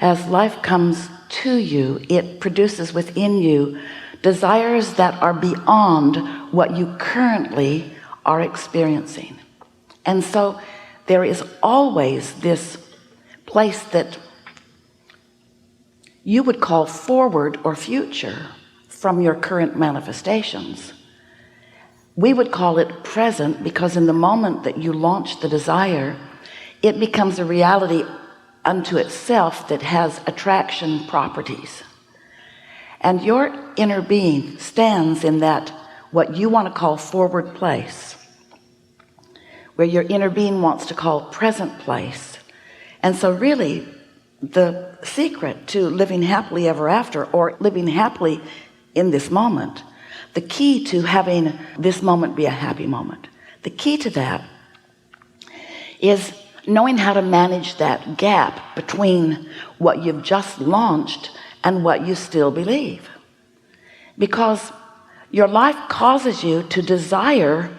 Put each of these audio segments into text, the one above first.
As life comes to you, it produces within you desires that are beyond what you currently are experiencing. And so there is always this place that you would call forward or future from your current manifestations. We would call it present, because in the moment that you launch the desire, it becomes a reality unto itself that has attraction properties. And your inner being stands in that what you want to call forward place, where your inner being wants to call present place. And so really the secret to living happily ever after, or living happily in this moment, the key to having this moment be a happy moment, the key to that is knowing how to manage that gap between what you've just launched and what you still believe. Because your life causes you to desire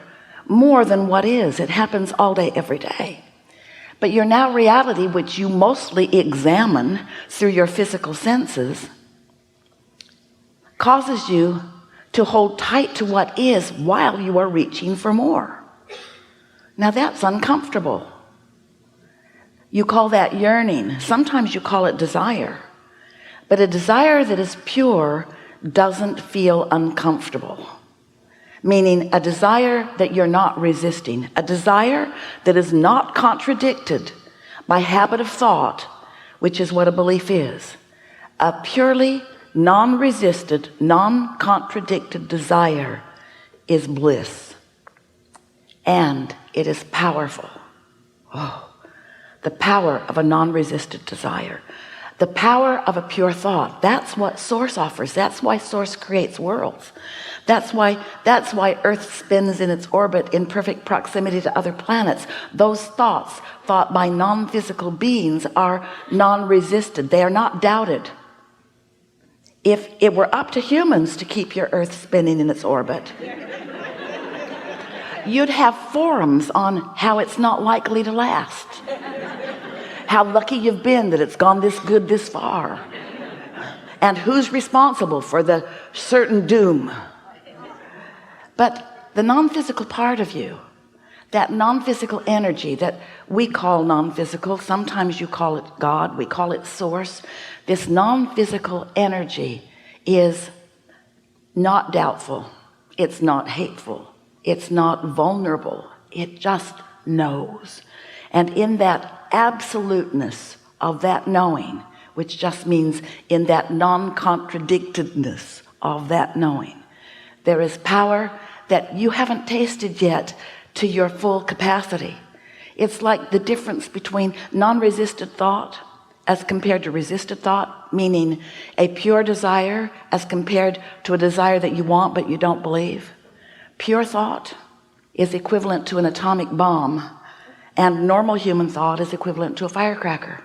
more than what is. It happens all day, every day. But your now reality, which you mostly examine through your physical senses, causes you to hold tight to what is while you are reaching for more. Now that's uncomfortable. You call that yearning. Sometimes you call it desire. But a desire that is pure doesn't feel uncomfortable. Meaning a desire that you're not resisting, a desire that is not contradicted by habit of thought, which is what a belief is. A purely non-resisted, non-contradicted desire is bliss, and it is powerful. Oh, the power of a non-resisted desire, the power of a pure thought. That's what Source offers. That's why Source creates worlds. That's why Earth spins in its orbit in perfect proximity to other planets. Those thoughts thought by non-physical beings are non-resisted. They are not doubted. If it were up to humans to keep your Earth spinning in its orbit, you'd have forums on how it's not likely to last, how lucky you've been that it's gone this good this far, and who's responsible for the certain doom. But the non-physical part of you, that non-physical energy that we call non-physical, sometimes you call it God, we call it Source. This non-physical energy is not doubtful, it's not hateful, it's not vulnerable, it just knows. And in that absoluteness of that knowing, which just means in that non-contradictedness of that knowing, there is power that you haven't tasted yet to your full capacity. It's like the difference between non-resisted thought as compared to resisted thought, meaning a pure desire as compared to a desire that you want but you don't believe. Pure thought is equivalent to an atomic bomb, and normal human thought is equivalent to a firecracker.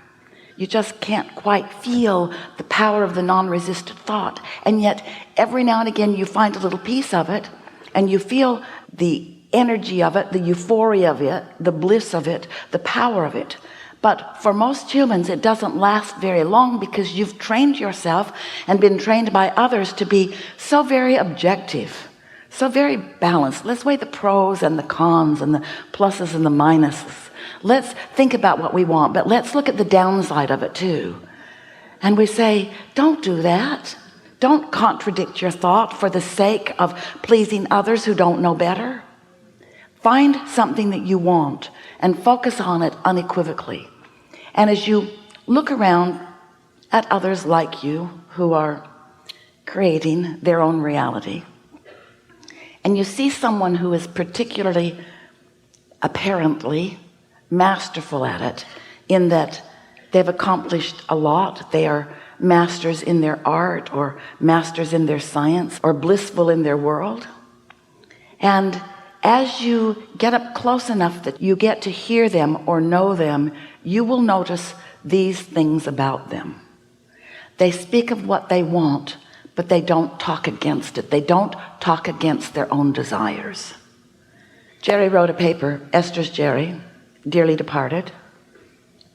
You just can't quite feel the power of the non-resisted thought, and yet every now and again you find a little piece of it and you feel the energy of it, the euphoria of it, the bliss of it, the power of it. But for most humans it doesn't last very long, because you've trained yourself and been trained by others to be so very objective, so very balanced. Let's weigh the pros and the cons and the pluses and the minuses. Let's think about what we want, but let's look at the downside of it too. And we say, don't do that. Don't contradict your thought for the sake of pleasing others who don't know better. Find something that you want and focus on it unequivocally. And as you look around at others like you who are creating their own reality, and you see someone who is particularly, apparently, masterful at it, in that they've accomplished a lot, they are masters in their art or masters in their science or blissful in their world, and as you get up close enough that you get to hear them or know them, you will notice these things about them. They speak of what they want, but they don't talk against it. They don't talk against their own desires. Jerry wrote a paper, Esther's Jerry, dearly departed,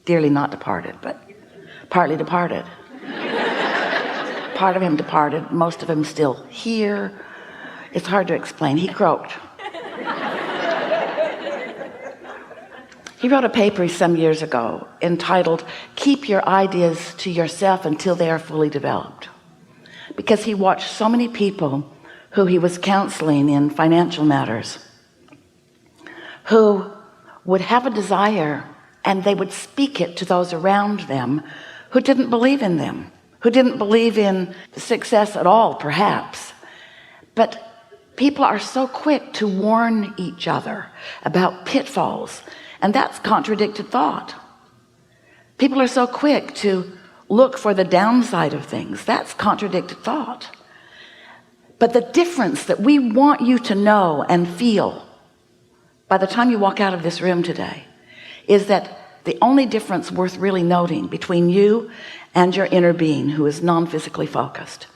dearly not departed, but partly departed. Part of him departed, most of him still here. It's hard to explain. He croaked. He wrote a paper some years ago entitled, "Keep Your Ideas to Yourself Until They Are Fully Developed," because he watched so many people who he was counseling in financial matters who would have a desire and they would speak it to those around them who didn't believe in them, who didn't believe in success at all, perhaps. But people are so quick to warn each other about pitfalls, and that's contradicted thought. People are so quick to look for the downside of things. That's contradicted thought. But the difference that we want you to know and feel by the time you walk out of this room today is that the only difference worth really noting between you and your inner being, who is non-physically focused,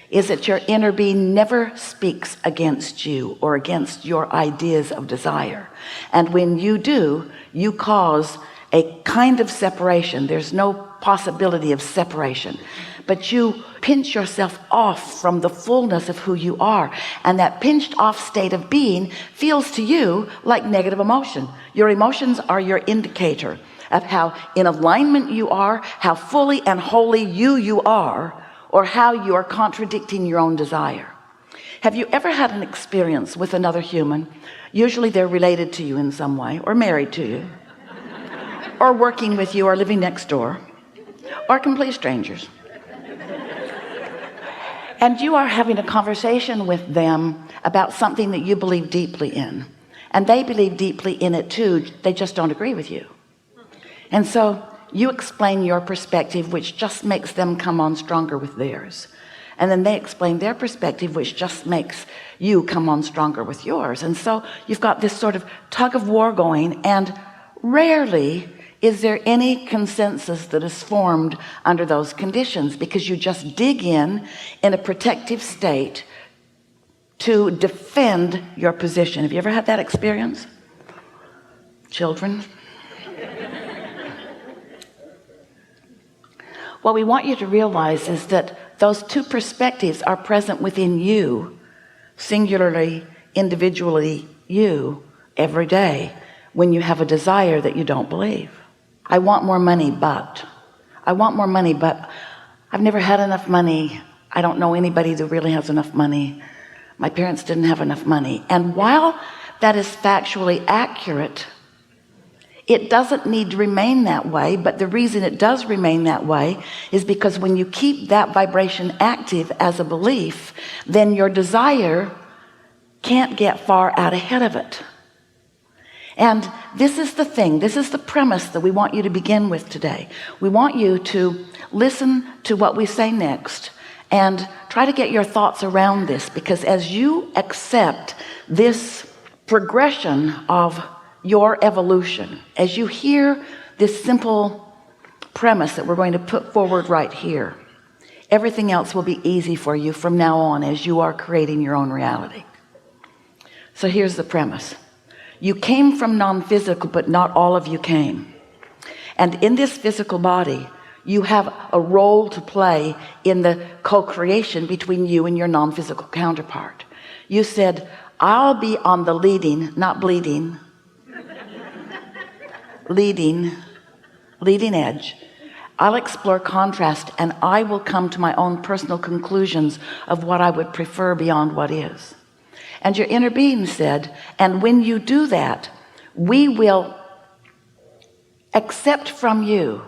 is that your inner being never speaks against you or against your ideas of desire. And when you do, you cause a kind of separation. There's no possibility of separation, but you pinch yourself off from the fullness of who you are. And that pinched off state of being feels to you like negative emotion. Your emotions are your indicator of how in alignment you are, how fully and wholly you are, or how you are contradicting your own desire. Have you ever had an experience with another human? Usually they're related to you in some way, or married to you, or working with you, or living next door, or complete strangers. And you are having a conversation with them about something that you believe deeply in, and they believe deeply in it too. They just don't agree with you. And so you explain your perspective, which just makes them come on stronger with theirs. And then they explain their perspective, which just makes you come on stronger with yours. And so you've got this sort of tug of war going, and rarely is there any consensus that is formed under those conditions, because you just dig in a protective state to defend your position. Have you ever had that experience? Children? What we want you to realize is that those two perspectives are present within you, singularly, individually, you, every day, when you have a desire that you don't believe. I want more money, but I've never had enough money. I don't know anybody that really has enough money. My parents didn't have enough money. And while that is factually accurate, it doesn't need to remain that way. But the reason it does remain that way is because when you keep that vibration active as a belief, then your desire can't get far out ahead of it. And this is the thing, this is the premise that we want you to begin with today. We want you to listen to what we say next and try to get your thoughts around this, because as you accept this progression of your evolution, as you hear this simple premise that we're going to put forward right here, everything else will be easy for you from now on as you are creating your own reality. So here's the premise. You came from non-physical, but not all of you came. And in this physical body, you have a role to play in the co-creation between you and your non-physical counterpart. You said, I'll be on the leading, not bleeding, leading edge. I'll explore contrast, and I will come to my own personal conclusions of what I would prefer beyond what is. And your inner being said, and when you do that, we will accept from you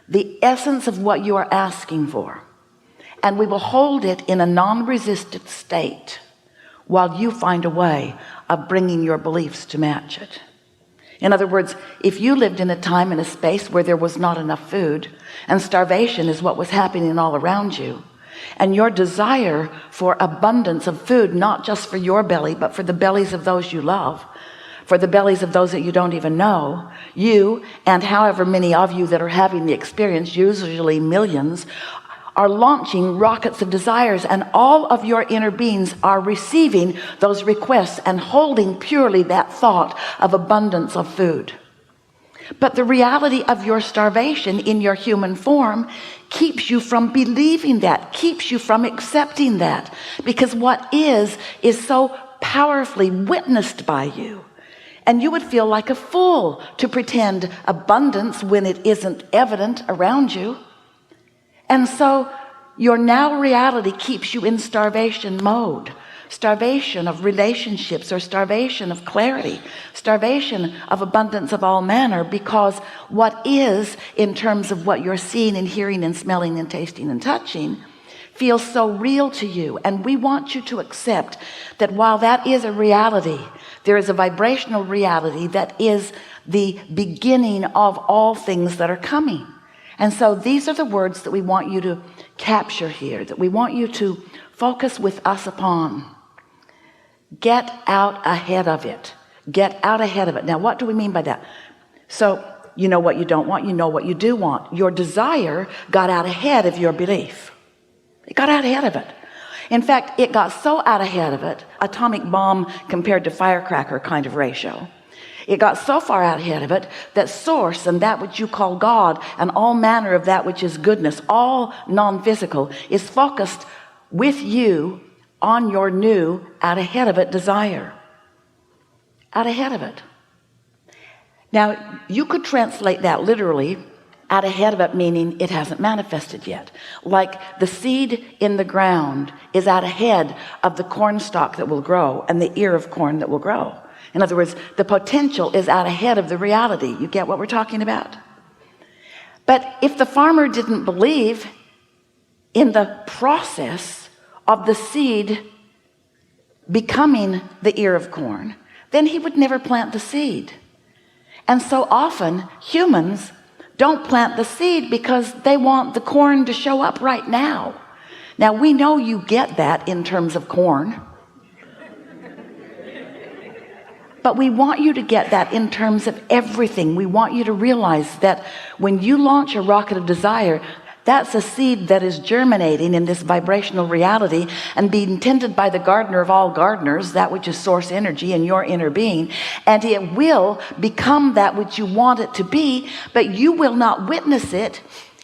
the essence of what you are asking for, and we will hold it in a non-resistant state while you find a way of bringing your beliefs to match it. In other words, if you lived in a time and a space where there was not enough food, and starvation is what was happening all around you, and your desire for abundance of food, not just for your belly, but for the bellies of those you love, for the bellies of those that you don't even know, you and however many of you that are having the experience, usually millions, are launching rockets of desires, and all of your inner beings are receiving those requests and holding purely that thought of abundance of food. But the reality of your starvation in your human form keeps you from believing that, keeps you from accepting that, because what is so powerfully witnessed by you. And you would feel like a fool to pretend abundance when it isn't evident around you. And so your now reality keeps you in starvation mode. Starvation of relationships, or starvation of clarity, starvation of abundance of all manner, because what is, in terms of what you're seeing and hearing and smelling and tasting and touching, feels so real to you. And we want you to accept that while that is a reality, there is a vibrational reality that is the beginning of all things that are coming. And so these are the words that we want you to capture here, that we want you to focus with us upon. Get out ahead of it. Get out ahead of it. Now, what do we mean by that? So you know what you don't want, you know what you do want. Your desire got out ahead of your belief. It got out ahead of it. In fact, it got so out ahead of it, atomic bomb compared to firecracker kind of ratio. It got so far out ahead of it that source and that which you call God and all manner of that which is goodness, all non-physical, is focused with you on your new out ahead of it desire. Out ahead of it. Now you could translate that literally, out ahead of it, meaning it hasn't manifested yet. Like the seed in the ground is out ahead of the corn stalk that will grow and the ear of corn that will grow. In other words, the potential is out ahead of the reality. You get what we're talking about? But if the farmer didn't believe in the process of the seed becoming the ear of corn, then he would never plant the seed. And so often humans don't plant the seed because they want the corn to show up right now. Now we know you get that in terms of corn, but we want you to get that in terms of everything. We want you to realize that when you launch a rocket of desire, that's a seed that is germinating in this vibrational reality and being tended by the gardener of all gardeners, that which is source energy in your inner being, and it will become that which you want it to be, but you will not witness it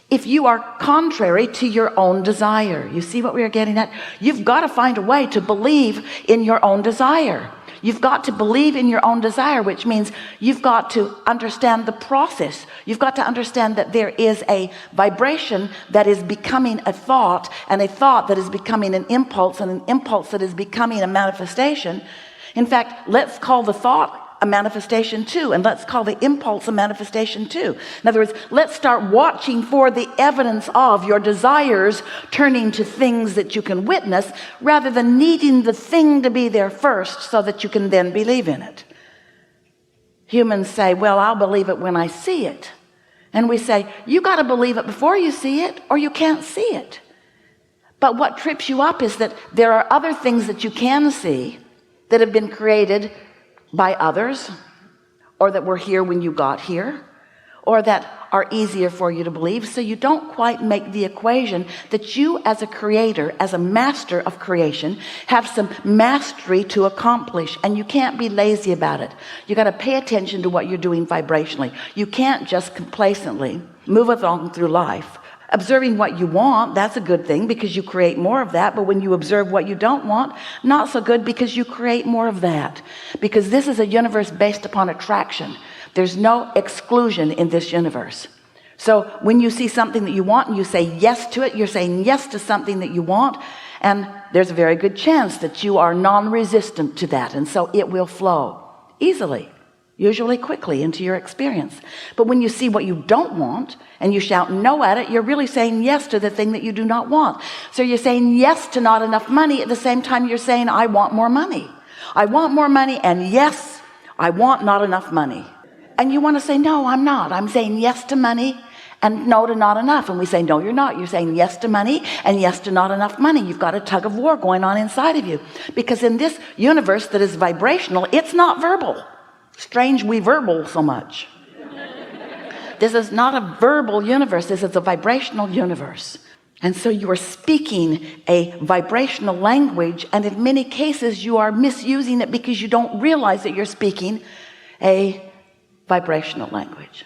if you are contrary to your own desire. You see what we are getting at? You've got to find a way to believe in your own desire. You've got to believe in your own desire, which means you've got to understand the process. You've got to understand that there is a vibration that is becoming a thought, and a thought that is becoming an impulse, and an impulse that is becoming a manifestation. In fact, let's call the thought a manifestation too, and let's call the impulse a manifestation too. In other words, let's start watching for the evidence of your desires turning to things that you can witness, rather than needing the thing to be there first so that you can then believe in it. Humans say, well, I'll believe it when I see it. And we say, you got to believe it before you see it, or you can't see it. But what trips you up is that there are other things that you can see that have been created by others, or that were here when you got here, or that are easier for you to believe. So you don't quite make the equation that you as a creator, as a master of creation, have some mastery to accomplish, and you can't be lazy about it. You got to pay attention to what you're doing vibrationally. You can't just complacently move along through life observing what you want. That's a good thing because you create more of that. But when you observe what you don't want, not so good, because you create more of that. Because this is a universe based upon attraction. There's no exclusion in this universe. So when you see something that you want and you say yes to it, you're saying yes to something that you want, and there's a very good chance that you are non-resistant to that, and so it will flow easily, usually quickly, into your experience. But when you see what you don't want and you shout no at it, you're really saying yes to the thing that you do not want. So you're saying yes to not enough money at the same time you're saying I want more money. I want more money, and yes, I want not enough money. And you want to say, no, I'm not. I'm saying yes to money and no to not enough. And we say, no, you're not. You're saying yes to money and yes to not enough money. You've got a tug of war going on inside of you, because in this universe that is vibrational, it's not verbal. Strange we verbal so much. This is not a verbal universe. This is a vibrational universe. And so you are speaking a vibrational language, and in many cases you are misusing it because you don't realize that you're speaking a vibrational language.